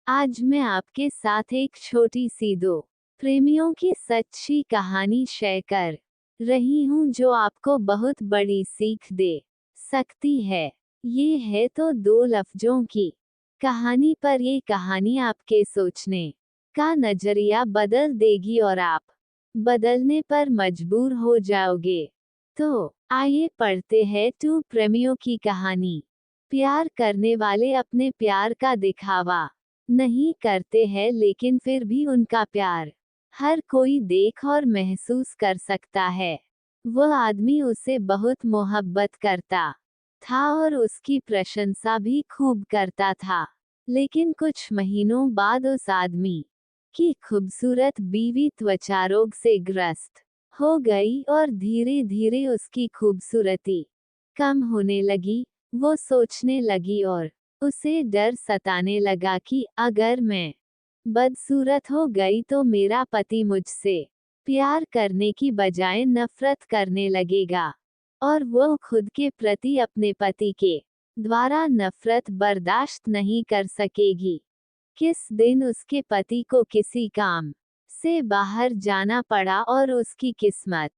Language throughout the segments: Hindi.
आज मैं आपके साथ एक छोटी सी दो प्रेमियों की सच्ची कहानी शेयर कर रही हूँ जो आपको बहुत बड़ी सीख दे सकती है। ये है तो दो लफ्जों की कहानी, पर ये कहानी आपके सोचने का नजरिया बदल देगी और आप बदलने पर मजबूर हो जाओगे। तो आइए पढ़ते हैं टू प्रेमियों की कहानी। प्यार करने वाले अपने प्यार का दिखावा नहीं करते हैं, लेकिन फिर भी उनका प्यार हर कोई देख और महसूस कर सकता है। वह आदमी उसे बहुत मोहब्बत करता था और उसकी प्रशंसा भी खूब करता था। लेकिन कुछ महीनों बाद उस आदमी की खूबसूरत बीवी त्वचा रोग से ग्रस्त हो गई और धीरे धीरे उसकी खूबसूरती कम होने लगी। वो सोचने लगी और उसे डर सताने लगा कि अगर मैं बदसूरत हो गई तो मेरा पति मुझसे प्यार करने की बजाय नफरत करने लगेगा और वो खुद के प्रति अपने पति के द्वारा नफरत बर्दाश्त नहीं कर सकेगी। किस दिन उसके पति को किसी काम से बाहर जाना पड़ा और उसकी किस्मत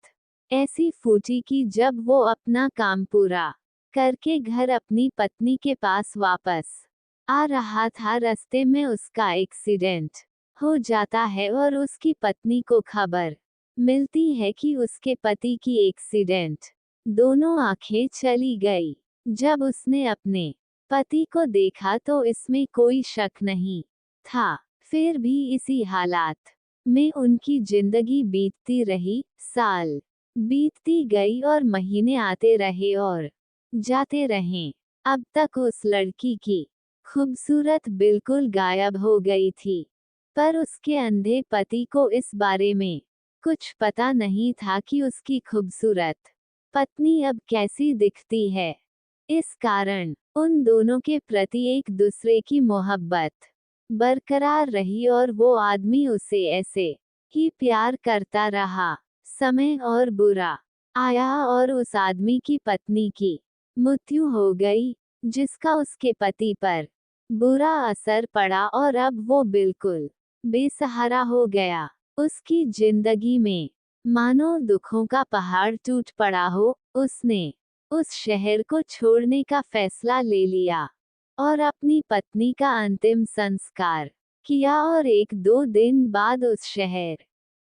ऐसी फूटी कि जब वो अपना काम पूरा करके घर अपनी पत्नी के पास वापस आ रहा था, रास्ते में उसका एक्सीडेंट हो जाता है और उसकी पत्नी को खबर मिलती है कि उसके पति की एक्सीडेंट। दोनों आंखें चली गई। जब उसने अपने पति को देखा तो इसमें कोई शक नहीं था। फिर भी इसी हालात में उनकी जिंदगी बीतती रही। साल बीतती गई और महीने आते रहे और जाते रहे। अब तक उस लड़की की खूबसूरत बिल्कुल गायब हो गई थी, पर उसके अंधे पति को इस बारे में कुछ पता नहीं था कि उसकी खूबसूरत पत्नी अब कैसी दिखती है। इस कारण उन दोनों के प्रति एक दूसरे की मोहब्बत बरकरार रही और वो आदमी उसे ऐसे ही प्यार करता रहा। समय और बुरा आया और उस आदमी की पत्नी की मृत्यु हो गई, जिसका उसके पति पर बुरा असर पड़ा और अब वो बिल्कुल बेसहारा हो गया। उसकी जिंदगी में मानो दुखों का पहाड़ टूट पड़ा हो। उसने उस शहर को छोड़ने का फैसला ले लिया और अपनी पत्नी का अंतिम संस्कार किया और एक दो दिन बाद उस शहर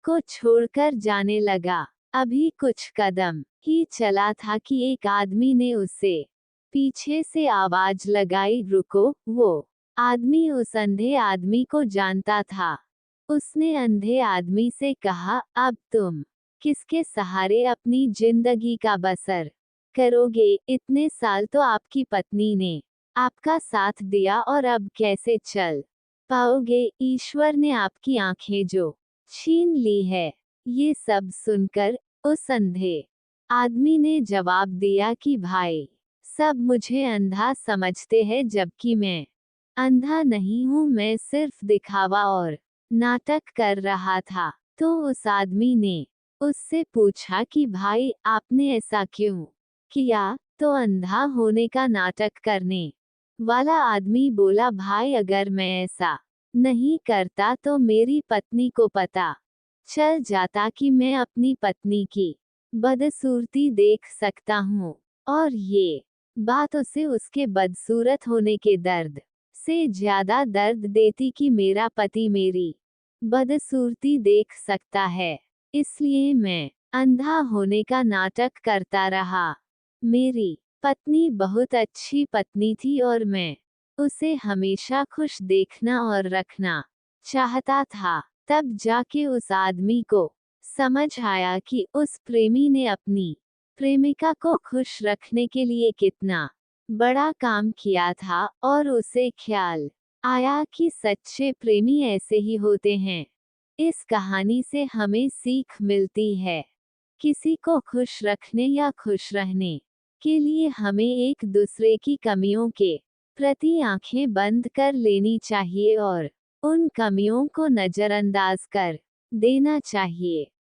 को छोड़कर जाने लगा। अभी कुछ कदम ही चला था कि एक आदमी ने उसे पीछे से आवाज लगाई, रुको। वो आदमी उस अंधे आदमी को जानता था। उसने अंधे आदमी से कहा, अब तुम किसके सहारे अपनी जिंदगी का बसर करोगे? इतने साल तो आपकी पत्नी ने आपका साथ दिया और अब कैसे चल पाओगे? ईश्वर ने आपकी आंखें जो छीन ली है। ये सब सुनकर उस अंधे आदमी ने जवाब दिया कि भाई, सब मुझे अंधा समझते हैं, जबकि मैं अंधा नहीं हूँ। मैं सिर्फ दिखावा और नाटक कर रहा था। तो उस आदमी ने उससे पूछा कि भाई, आपने ऐसा क्यों किया? तो अंधा होने का नाटक करने वाला आदमी बोला, भाई, अगर मैं ऐसा नहीं करता तो मेरी पत्नी को पता चल जाता कि मैं अपनी पत्नी की बदसूरती देख सकता हूँ, और ये बात उसे उसके बदसूरत होने के दर्द से ज्यादा दर्द देती कि मेरा पति मेरी बदसूरती देख सकता है। इसलिए मैं अंधा होने का नाटक करता रहा। मेरी पत्नी बहुत अच्छी पत्नी थी और मैं उसे हमेशा खुश देखना और रखना चाहता था। तब जाके उस आदमी को समझ आया कि उस प्रेमी ने अपनी प्रेमिका को खुश रखने के लिए कितना बड़ा काम किया था, और उसे ख्याल आया कि सच्चे प्रेमी ऐसे ही होते हैं। इस कहानी से हमें सीख मिलती है, किसी को खुश रखने या खुश रहने के लिए हमें एक दूसरे की कमियों के प्रति आंखें बंद कर लेनी चाहिए और उन कमियों को नजरअंदाज कर देना चाहिए।